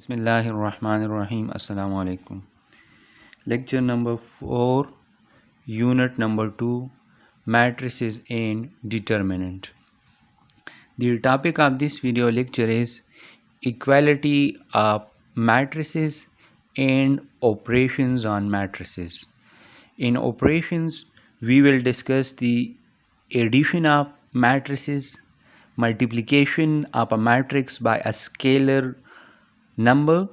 Bismillahirrahmanirrahim. Assalamu alaikum. Lecture number 4, unit number 2, matrices and determinant. The topic of this video lecture is equality of matrices and operations on matrices. In operations, we will discuss the addition of matrices, multiplication of a matrix by a scalar number,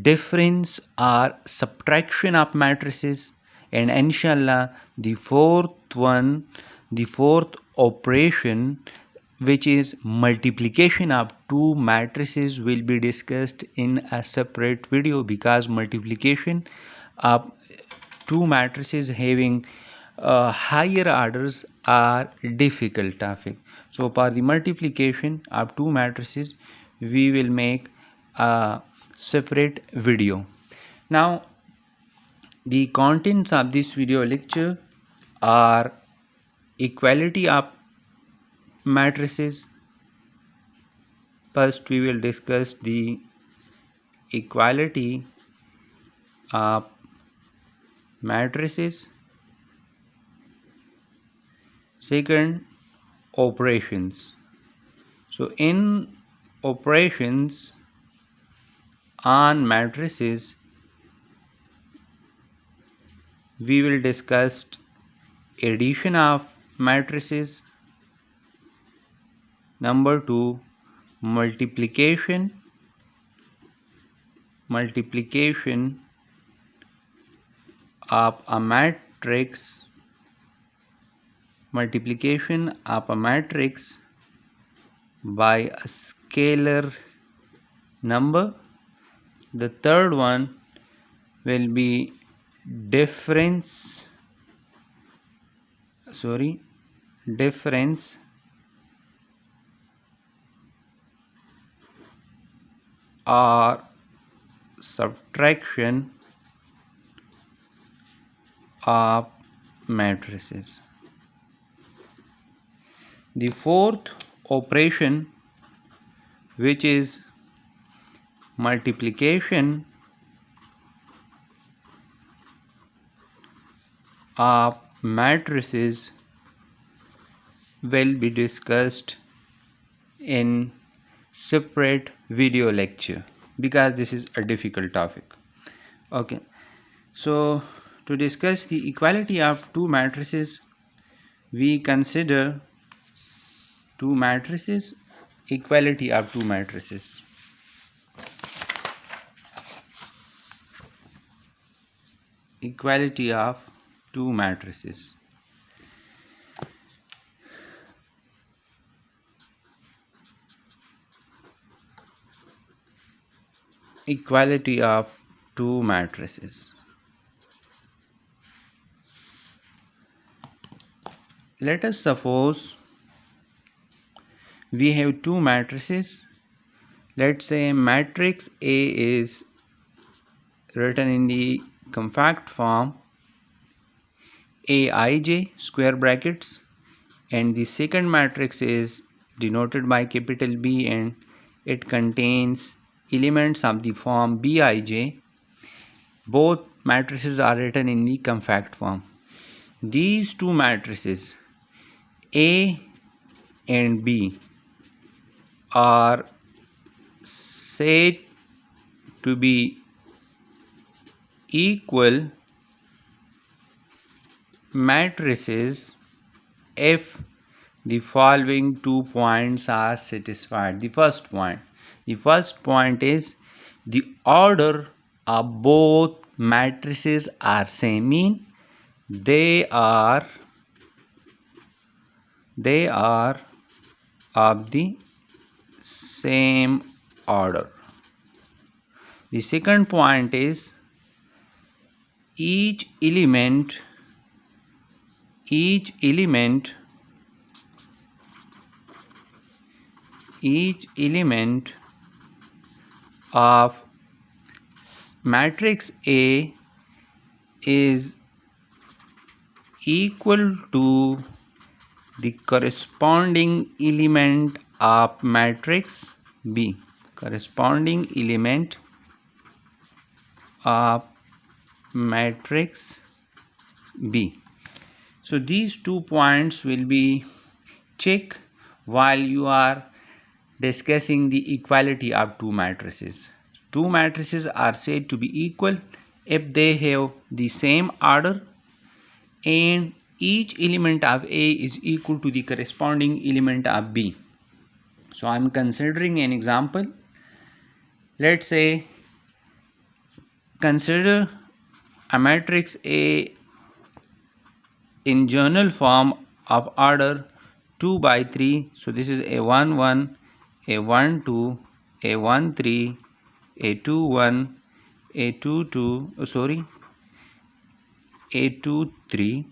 difference or subtraction of matrices, and inshallah the fourth operation, which is multiplication of two matrices, will be discussed in a separate video, because multiplication of two matrices having higher orders are difficult topic. So for the multiplication of two matrices we will make a separate video. Now the contents of this video lecture are equality of matrices. First we will discuss the equality of matrices. Second, operations. So in operations on matrices we will discuss addition of matrices. Number 2, multiplication of a matrix by a scalar number. The third one will be difference or subtraction of matrices. The fourth operation, which is multiplication of matrices, will be discussed in separate video lecture, because this is a difficult topic. Okay, so to discuss the equality of two matrices, we consider two matrices, equality of two matrices. Equality of two matrices. Equality of two matrices. Let us suppose we have two matrices. Let's say matrix A is written in the compact form Aij square brackets, and the second matrix is denoted by capital B and it contains elements of the form Bij. Both matrices are written in the compact form. These two matrices A and B are said to be equal matrices if the following 2 points are satisfied. The first point is the order of both matrices are same, mean they are of the same order. The second point is each element of matrix A is equal to the corresponding element of matrix B. of matrix B. So these 2 points will be checked while you are discussing the equality of 2 matrices. 2 matrices are said to be equal if they have the same order and each element of A is equal to the corresponding element of B. So I am considering an example. Let's say consider a matrix A in journal form of order 2 by 3. So this is A1 1, A1 2, A1 3, A2 1, A2 2, A2 3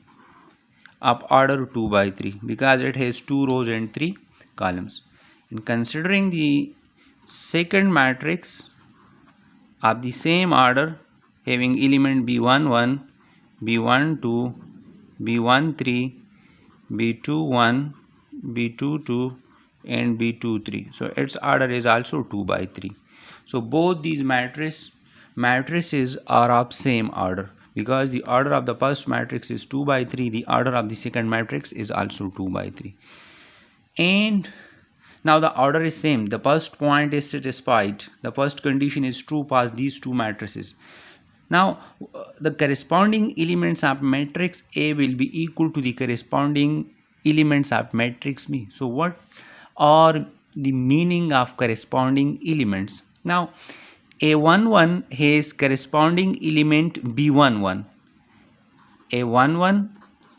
of order 2 by 3 because it has 2 rows and 3 columns. And considering the second matrix of the same order having element B1 1, B1 2, B1 3, B2 1, B2 2 and B2 3. So its order is also 2 by 3. So both these matrices are of same order because the order of the first matrix is 2 by 3, the order of the second matrix is also 2 by 3. And now the order is same, the first point is satisfied, the first condition is true for these 2 matrices. Now the corresponding elements of matrix A will be equal to the corresponding elements of matrix B. So what are the meaning of corresponding elements? Now A11 has corresponding element B11. A11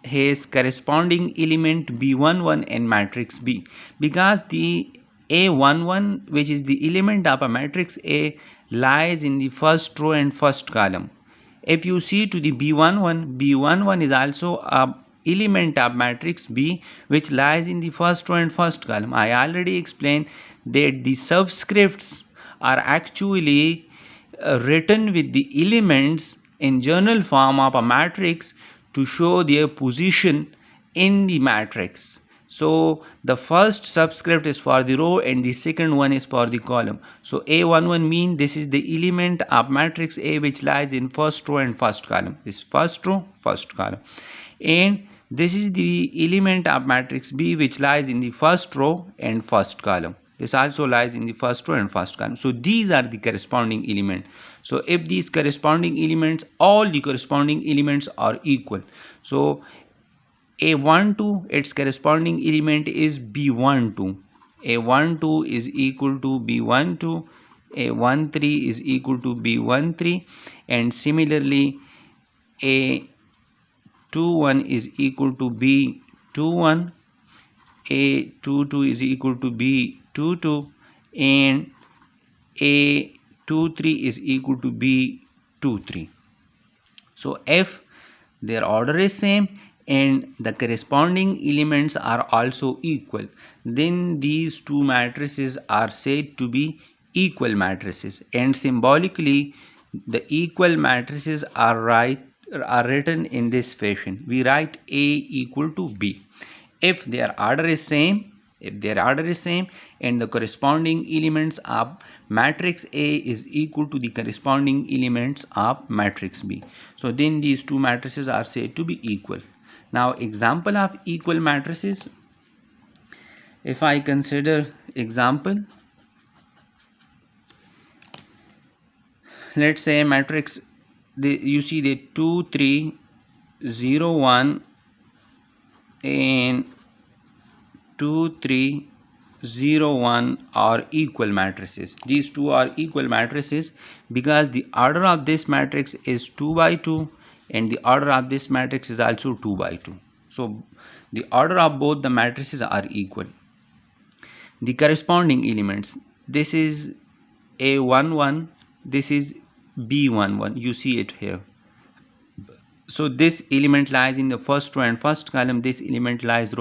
has corresponding element B11 in matrix B because the A11, which is the element of a matrix A, lies in the first row and first column. If you see to the B11, B11 is also a element of matrix B which lies in the first row and first column. I already explained that the subscripts are actually written with the elements in journal form of a matrix to show their position in the matrix. So the first subscript is for the row and the second one is for the column. So A11 means this is the element of matrix A which lies in first row and first column. This first row, first column. And this is the element of matrix B which lies in the first row and first column. This also lies in the first row and first column. So these are the corresponding elements. So if these corresponding elements, all the corresponding elements are equal. So A12, its corresponding element is B12. A12 is equal to B12. A13 is equal to B13. And similarly, A21 is equal to B21. A22 is equal to B22 and A23 is equal to B23. So if their order is same and the corresponding elements are also equal, then these 2 matrices are said to be equal matrices, and symbolically the equal matrices are written in this fashion. We write A equal to B if their order is same, and the corresponding elements of matrix A is equal to the corresponding elements of matrix B. So then these 2 matrices are said to be equal. Now example of equal matrices, if I consider example, let's say matrix, you see the 2 3 0 1 and 2 3 0 1 are equal matrices. These 2 are equal matrices because the order of this matrix is 2 by 2 and the order of this matrix is also 2 by 2. So the order of both the matrices are equal. The corresponding elements, this is A11, this is B11, you see it here. So this element lies in the first row and first column, this element lies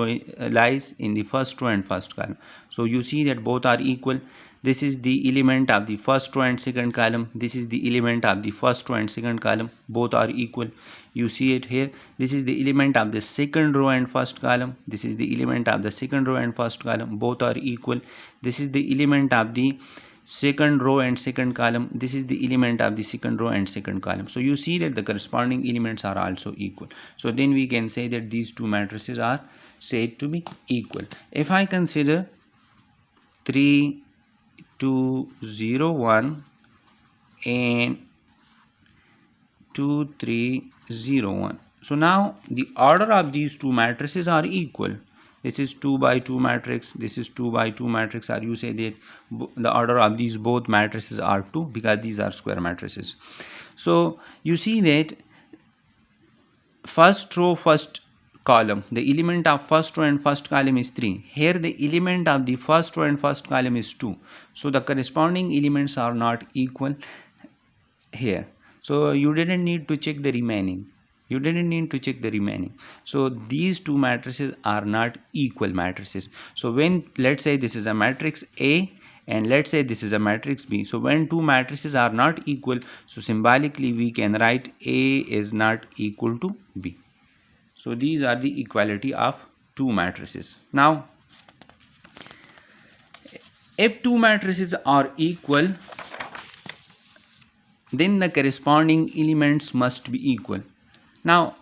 in the first row and first column. So you see that both are equal. This is the element of the first row and second column, this is the element of the first row and second column, both are equal. You see it here, this is the element of the second row and first column, this is the element of the second row and first column, both are equal. This is the element of the second row and second column. This is the element of the second row and second column. So you see that the corresponding elements are also equal. So then we can say that these two matrices are said to be equal. If I consider 3 2 0 1 and 2 3 0 1, so now the order of these two matrices are equal. This is 2 by 2 matrix, this is 2 by 2 matrix, or you say that the order of these both matrices are 2 because these are square matrices. So you see that first row first column, the element of first row and first column is 3. Here the element of the first row and first column is 2. So the corresponding elements are not equal here. So you didn't need to check the remaining. So these two matrices are not equal matrices. So when, let's say this is a matrix A and let's say this is a matrix B, so when two matrices are not equal, so symbolically we can write A is not equal to B. So these are the equality of two matrices. Now if two matrices are equal, then the corresponding elements must be equal. Now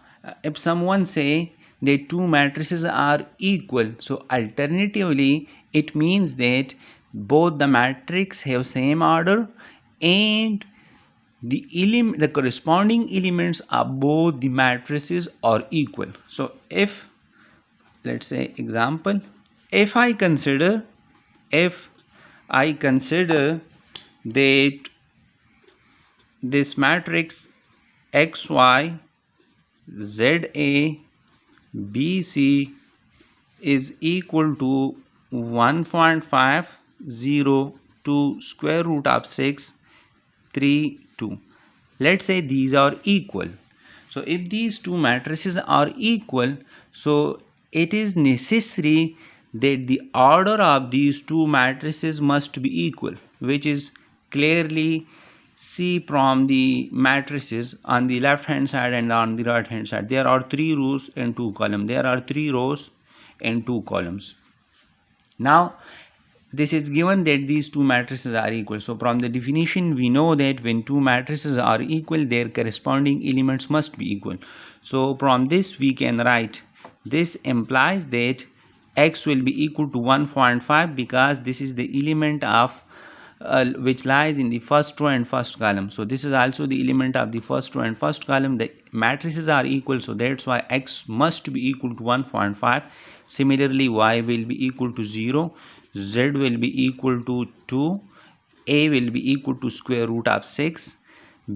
if someone say that two matrices are equal, so alternatively it means that both the matrix have same order and the corresponding elements of both the matrices are equal. So if, let's say example, if I consider that this matrix XY ZA BC is equal to 1.50 to square root of 6 3 2. Let's say these are equal. So if these two matrices are equal, so it is necessary that the order of these two matrices must be equal, which is clearly see from the matrices on the left hand side and on the right hand side. There are 3 rows and 2 columns. Now this is given that these two matrices are equal. So from the definition we know that when two matrices are equal, their corresponding elements must be equal. So from this we can write, this implies that X will be equal to 1.5 because this is the element of which lies in the first row and first column. So this is also the element of the first row and first column. The matrices are equal, so that's why X must be equal to 1.5. Similarly, Y will be equal to 0, Z will be equal to 2, A will be equal to square root of 6,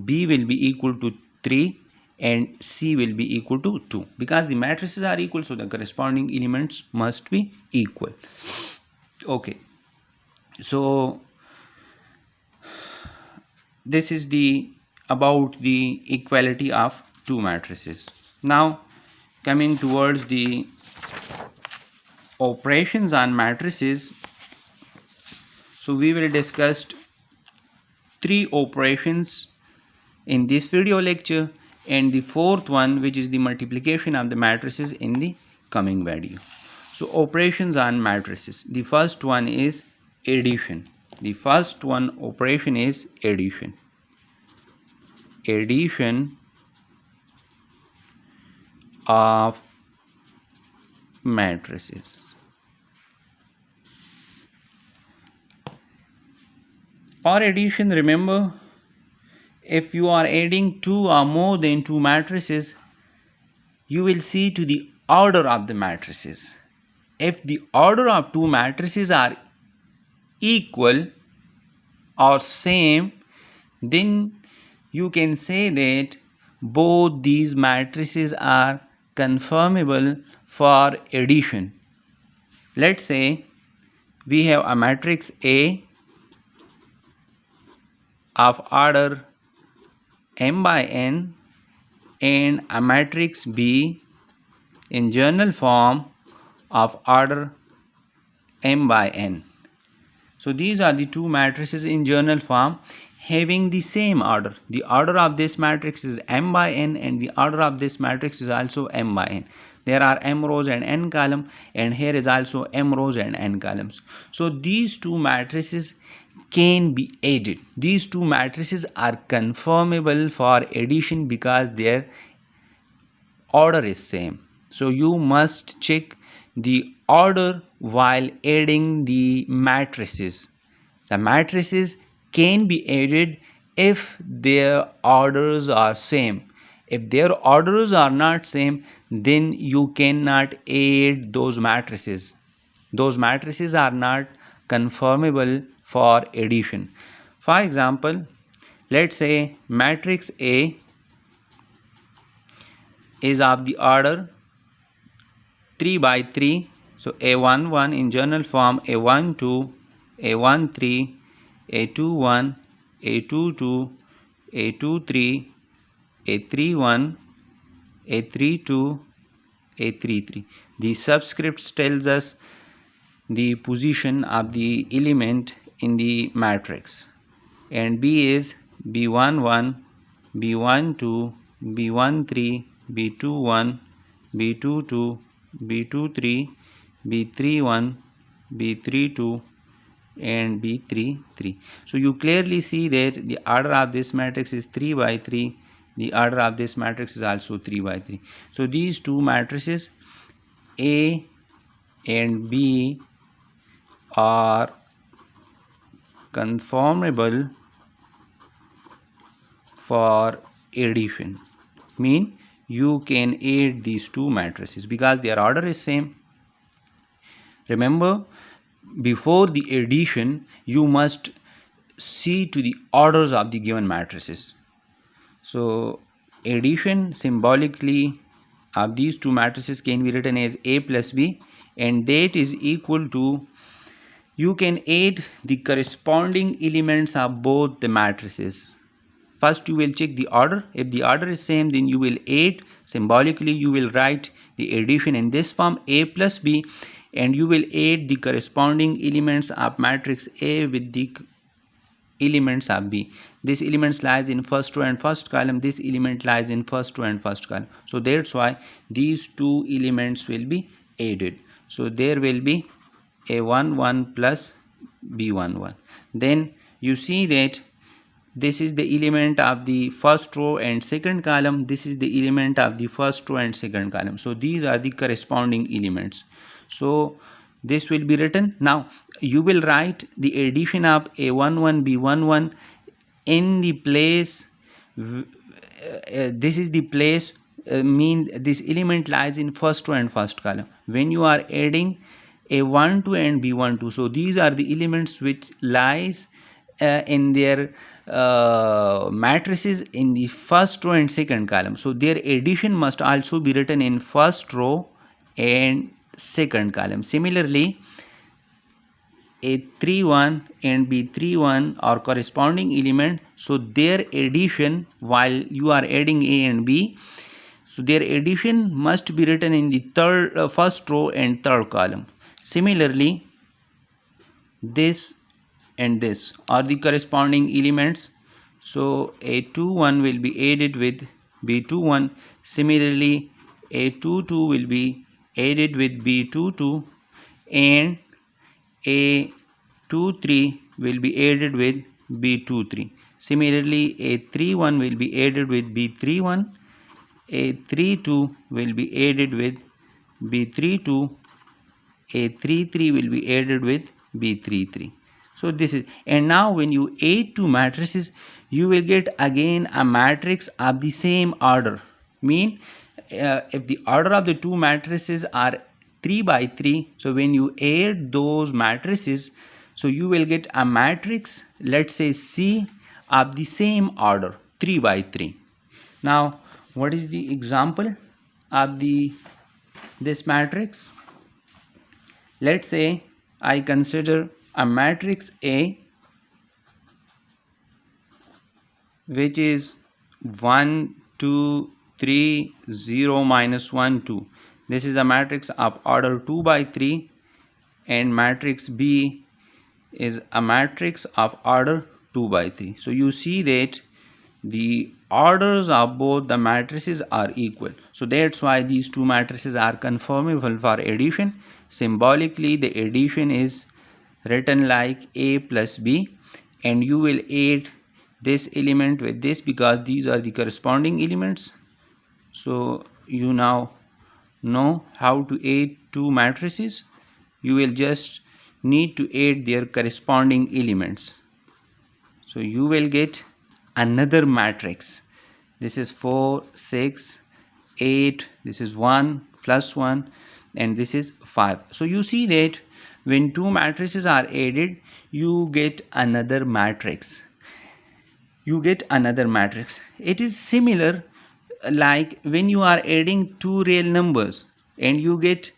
B will be equal to 3, and C will be equal to 2. Because the matrices are equal, so the corresponding elements must be equal. Okay, so this is about the equality of two matrices. Now coming towards the operations on matrices, so we will discuss 3 operations in this video lecture, and the 4th one, which is the multiplication of the matrices, in the coming video. So operations on matrices, the first one is addition. The first one operation is addition of matrices. For addition, remember, if you are adding 2 or more than 2 matrices, you will see to the order of the matrices. If the order of 2 matrices are equal or same, then you can say that both these matrices are conformable for addition. Let's say we have a matrix A of order m by n and a matrix B in journal form of order m by n. So these are the two matrices in journal form having the same order. The order of this matrix is m by n and the order of this matrix is also m by n. There are m rows and n columns, and here is also m rows and n columns. So these two matrices can be added. These two matrices are conformable for addition because their order is same. So you must check the order while adding the matrices. The matrices can be added if their orders are same. If their orders are not same, then you cannot add those matrices. Those matrices are not conformable for addition. For example, let's say matrix A is of the order 3 by 3. So A11 in general form, A12, A13, A21, A22, A23, A31, A32, A33. The subscripts tells us the position of the element in the matrix. And B is B11, B12, B13, B21, B22, B23, B31, B32, and B33. So you clearly see that the order of this matrix is 3 by 3. The order of this matrix is also 3 by 3. So these two matrices A and B are conformable for addition. Mean you can add these two matrices because their order is same. Remember, before the addition you must see to the orders of the given matrices. So addition symbolically of these two matrices can be written as A plus B, and that is equal to, you can add the corresponding elements of both the matrices. First you will check the order. If the order is same, then you will add. Symbolically you will write the addition in this form, A plus B, and you will add the corresponding elements of matrix A with the elements of B. This element lies in first row and first column. This element lies in first row and first column. So that's why these two elements will be added. So there will be A11 plus B11. Then you see that this is the element of the first row and second column. This is the element of the first row and second column. So these are the corresponding elements. So this will be written. Now you will write the addition of A11 B11 in the place, this is the place, mean this element lies in first row and first column. When you are adding A12 and B12, so these are the elements which lies in their matrices in the first row and second column. So their addition must also be written in first row and second column. Similarly, A31 and B31 are corresponding element, so their addition, while you are adding A and B, so their addition must be written in the first row and third column. Similarly, this and this are the corresponding elements, so A21 will be added with B21. Similarly, A22 will be added with B22, and A23 will be added with B23. Similarly, A31 will be added with B31, A32 will be added with B32, A33 will be added with B33. So this is, and now when you add two matrices, you will get again a matrix of the same order. Mean if the order of the two matrices are 3 by 3, so when you add those matrices, so you will get a matrix, let's say C, of the same order, 3 by 3. Now what is the example of this matrix? Let's say I consider a matrix A which is 1 2 3 0 minus 1 2. This is a matrix of order 2 by 3, and matrix B is a matrix of order 2 by 3. So you see that the orders of both the matrices are equal. So that's why these two matrices are conformable for addition. Symbolically, the addition is written like A plus B. and you will add this element with this because these are the corresponding elements. So you now know how to add two matrices. You will just need to add their corresponding elements. So you will get another matrix. This is 4, 6, 8, this is 1 plus 1, and this is 5. So you see that when two matrices are added, you get another matrix. It is similar like when you are adding two real numbers and you get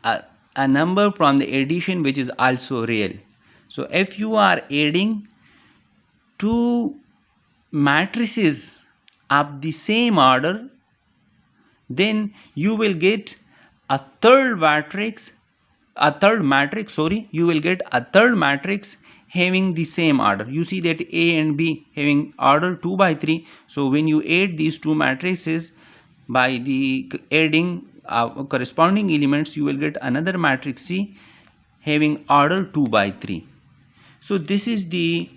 a number from the addition which is also real. So if you are adding two matrices of the same order, then you will get a third matrix having the same order. You see that A and B having order 2 by 3. So when you add these two matrices by the adding corresponding elements, you will get another matrix C having order 2 by 3. So this is the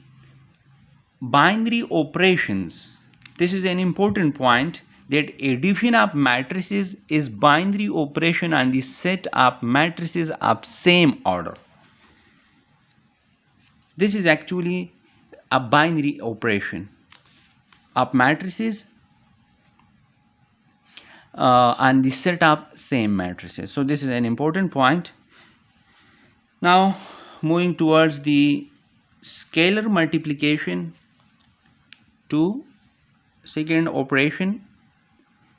binary operations. This is an important point, that addition of matrices is binary operation on the set of matrices of same order. This is actually a binary operation of matrices on the set of same matrices. So this is an important point. Now moving towards the scalar multiplication to second operation,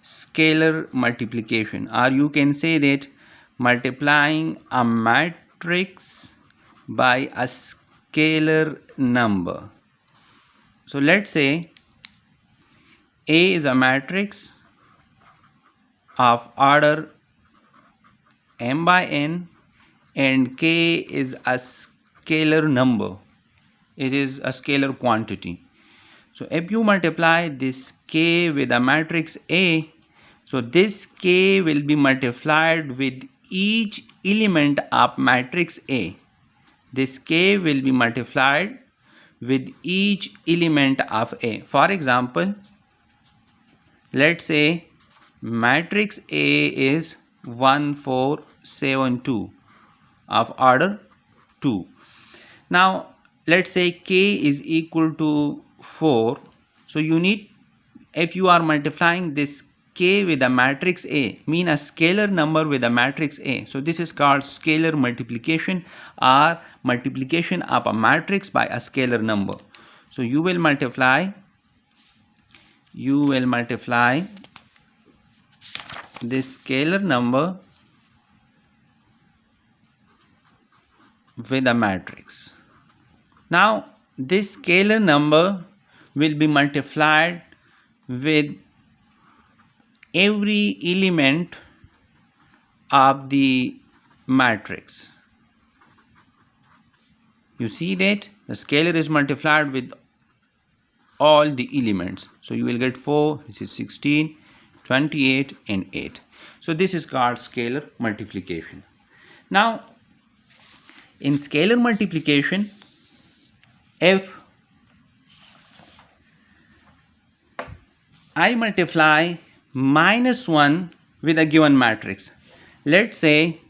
scalar multiplication, or you can say that multiplying a matrix by a scalar number. So let's say A is a matrix of order m by n and K is a scalar number. It is a scalar quantity. So if you multiply this K with a matrix A, so this K will be multiplied with each element of matrix A. This K will be multiplied with each element of A. For example, let's say matrix A is 1, 4, 7, 2 of order 2. Now let's say K is equal to 4. So you need, if you are multiplying this K with a matrix A, mean a scalar number with a matrix A. So this is called scalar multiplication, or multiplication of a matrix by a scalar number. So you will multiply this scalar number with a matrix. Now this scalar number will be multiplied with every element of the matrix. You see that the scalar is multiplied with all the elements. So you will get 4, this is 16, 28 and 8. So this is called scalar multiplication. Now in scalar multiplication, if I multiply -1 with a given matrix, let's say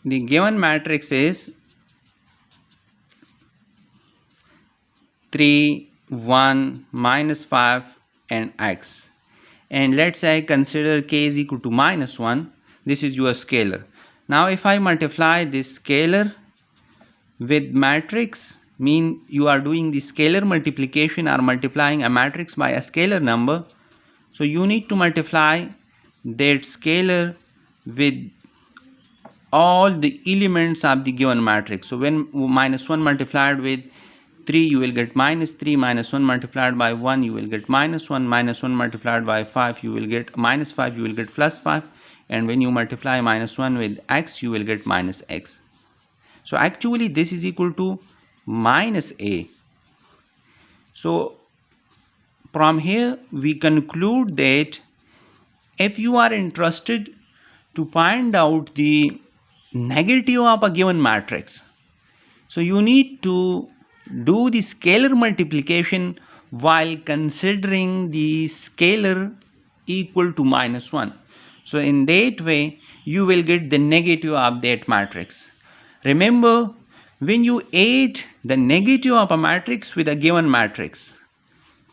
the given matrix is 3, 1, -5 and x, and let's say I consider K is equal to -1. This is your scalar. Now if I multiply this scalar with matrix, mean you are doing the scalar multiplication or multiplying a matrix by a scalar number. So you need to multiply that scalar with all the elements of the given matrix. So when -1 multiplied with 3, you will get -3, -1 multiplied by 1, you will get -1, -1 multiplied by 5, you will get -5, you will get +5, and when you multiply -1 with x, you will get -x. So actually this is equal to -a. So from here we conclude that if you are interested to find out the negative of a given matrix, so you need to do the scalar multiplication while considering the scalar equal to -1. So in that way you will get the negative of that matrix. Remember, when you add the negative of a matrix with a given matrix,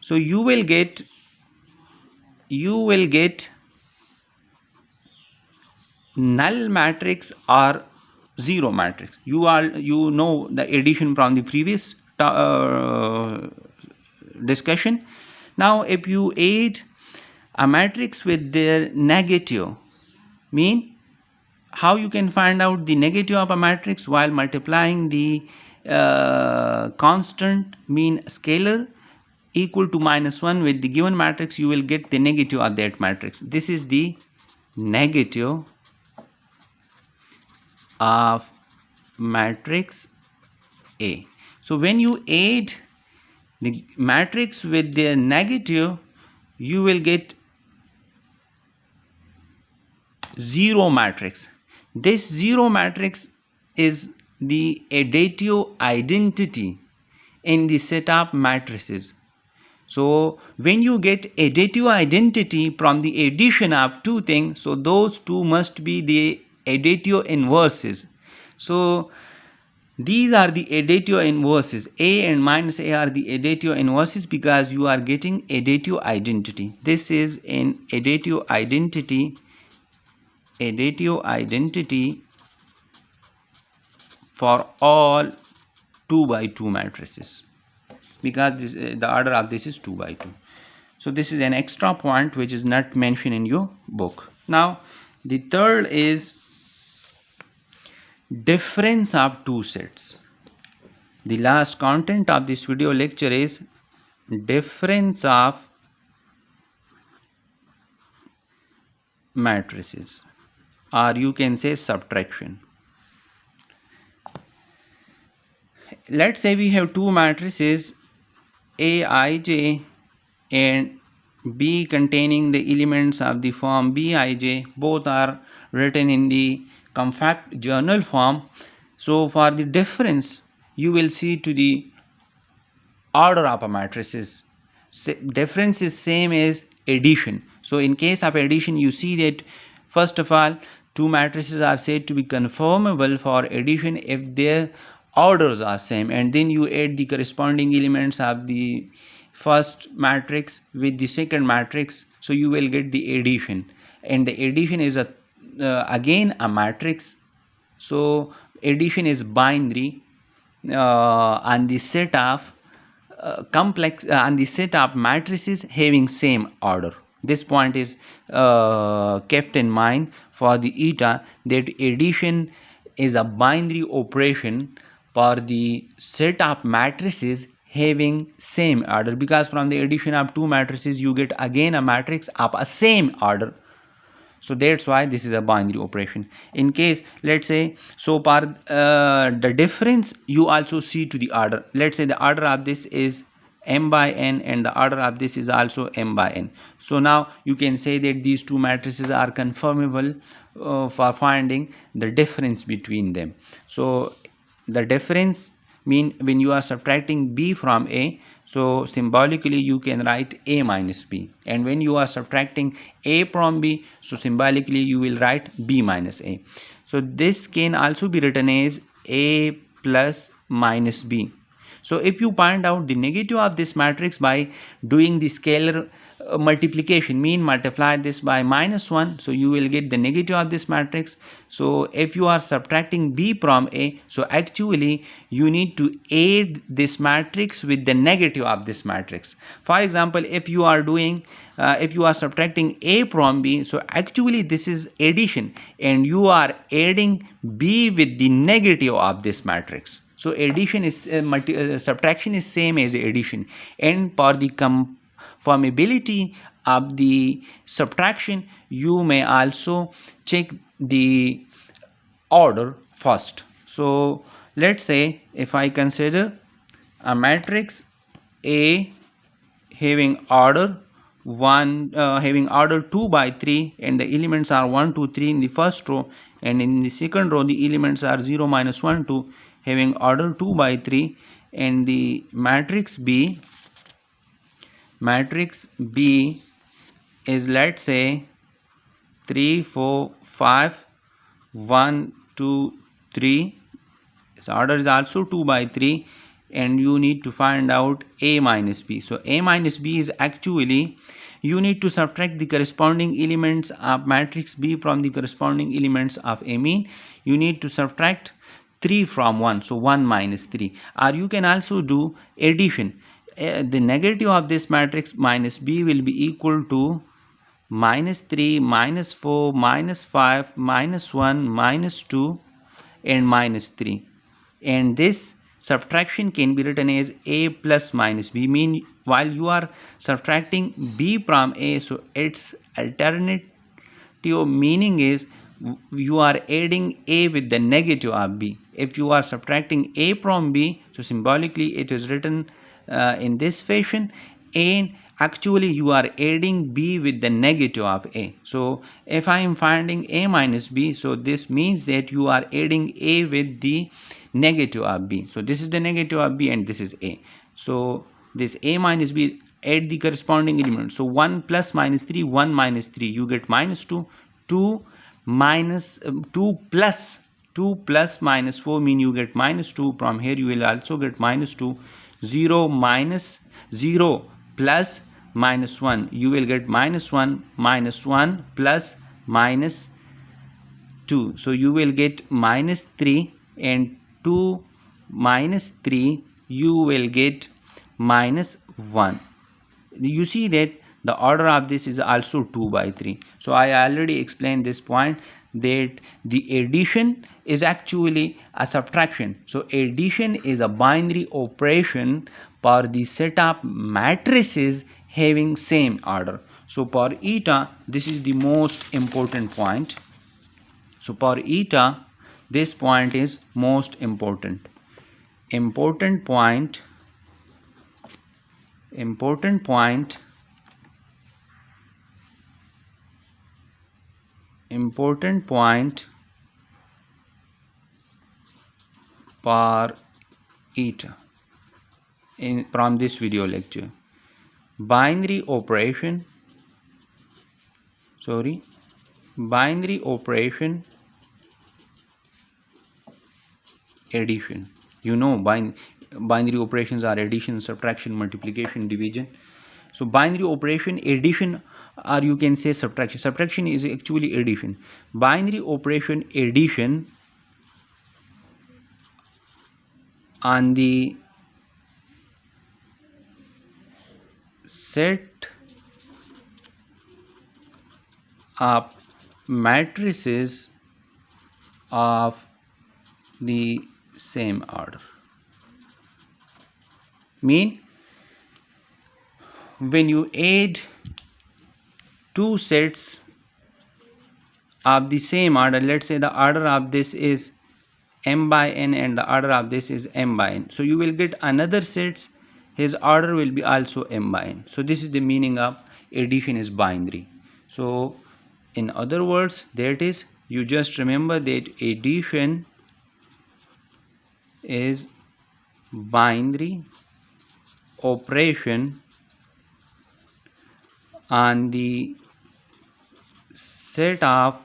so you will get null matrix or zero matrix. You know the addition from the previous discussion. Now if you add a matrix with their negative, mean how you can find out the negative of a matrix while multiplying the constant mean scalar equal to -1 with the given matrix, you will get the negative of that matrix. This is the negative of matrix A. So when you add the matrix with the negative, you will get zero matrix. This zero matrix is the additive identity in the set of matrices. So when you get additive identity from the addition of two things, so those two must be the additive inverses. So these are the additive inverses. A and minus A are the additive inverses because you are getting additive identity. This is an additive identity for all 2 by 2 matrices, because this, the order of this is 2 by 2. So this is an extra point which is not mentioned in your book. Now the third is difference of two sets. The last content of this video lecture is difference of matrices, or you can say subtraction. Let's say we have two matrices Aij and B containing the elements of the form Bij. Both are written in the compact journal form. So for the difference, you will see to the order of a matrices. Difference is same as addition. So in case of addition, you see that first of all, two matrices are said to be conformable for addition if their orders are same, and then you add the corresponding elements of the first matrix with the second matrix, so you will get the addition, and the addition is again a matrix. So addition is binary on the set of complex on the set of matrices having same order. This point is kept in mind for the eta, that addition is a binary operation for the set of matrices having same order, because from the addition of two matrices you get again a matrix of a same order. So that's why this is a binary operation. In case, let's say, so for the difference you also see to the order. Let's say the order of this is m by n and the order of this is also m by n. So now you can say that these two matrices are conformable for finding the difference between them. So the difference mean when you are subtracting b from a, so symbolically you can write a minus b, and when you are subtracting a from b, so symbolically you will write b minus a. So this can also be written as a plus minus b. So if you find out the negative of this matrix by doing the scalar multiplication, mean multiply this by -1, so you will get the negative of this matrix. So if you are subtracting b from a, so actually you need to add this matrix with the negative of this matrix. For example, if you are doing if you are subtracting a from b, so actually this is addition and you are adding b with the negative of this matrix. So addition is subtraction is same as addition, and for the conformability of the subtraction you may also check the order first. So let's say if I consider a matrix A having order 2 by 3 and the elements are 1 2 3 in the first row, and in the second row the elements are 0 minus 1 2 having order 2 by 3, and the matrix B is, let's say, 3 4 5 1 2 3. Its order is also 2 by 3, and you need to find out A minus B. So A minus B is actually, you need to subtract the corresponding elements of matrix B from the corresponding elements of A. Mean you need to subtract 3 from 1, so 1 minus 3. Or you can also do addition. The negative of this matrix minus B will be equal to minus 3, minus 4, minus 5, minus 1, minus 2, and minus 3. And this subtraction can be written as A plus minus B. Mean while you are subtracting B from A, so its alternative meaning is you are adding A with the negative of B. If you are subtracting A from B, so symbolically it is written in this fashion, and actually you are adding B with the negative of A. So if I am finding A minus B, so this means that you are adding A with the negative of B. So this is the negative of B and this is A. So this A minus B, add the corresponding element. So 1 plus minus 3, 1 minus 3, you get minus 2. 2 minus 2 plus minus 4 mean you get minus 2. From here you will also get minus 2. 0 minus 0 plus minus 1, you will get minus 1. Minus 1 plus minus 2, so you will get minus 3, and 2 minus 3 you will get minus 1. You see that the order of this is also 2 by 3. So I already explained this point, that the addition is actually a subtraction. So addition is a binary operation for the set of matrices having same order. So for eta, this is the most important point. So for eta, this point is most important. Important point for eta from this video lecture. Binary operation addition. You know binary operations are addition, subtraction, multiplication, division. So binary operation addition, or you can say subtraction. Subtraction is actually addition. Binary operation addition on the set of matrices of the same order. Mean when you add two sets of the same order, let's say the order of this is m by n and the order of this is m by n, so you will get another sets, his order will be also m by n. So this is the meaning of addition is binary. So in other words, that is, you just remember that addition is binary operation on the set of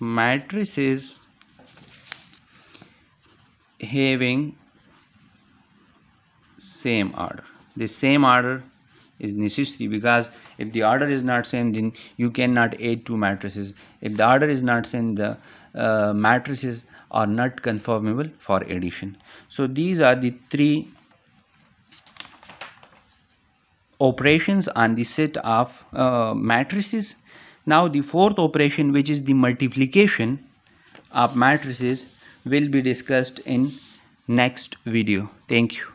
matrices having same order. The same order is necessary, because if the order is not same, then you cannot add two matrices. If the order is not same, the matrices are not conformable for addition. So these are the three operations on the set of matrices. Now the fourth operation, which is the multiplication of matrices, will be discussed in next video. Thank you.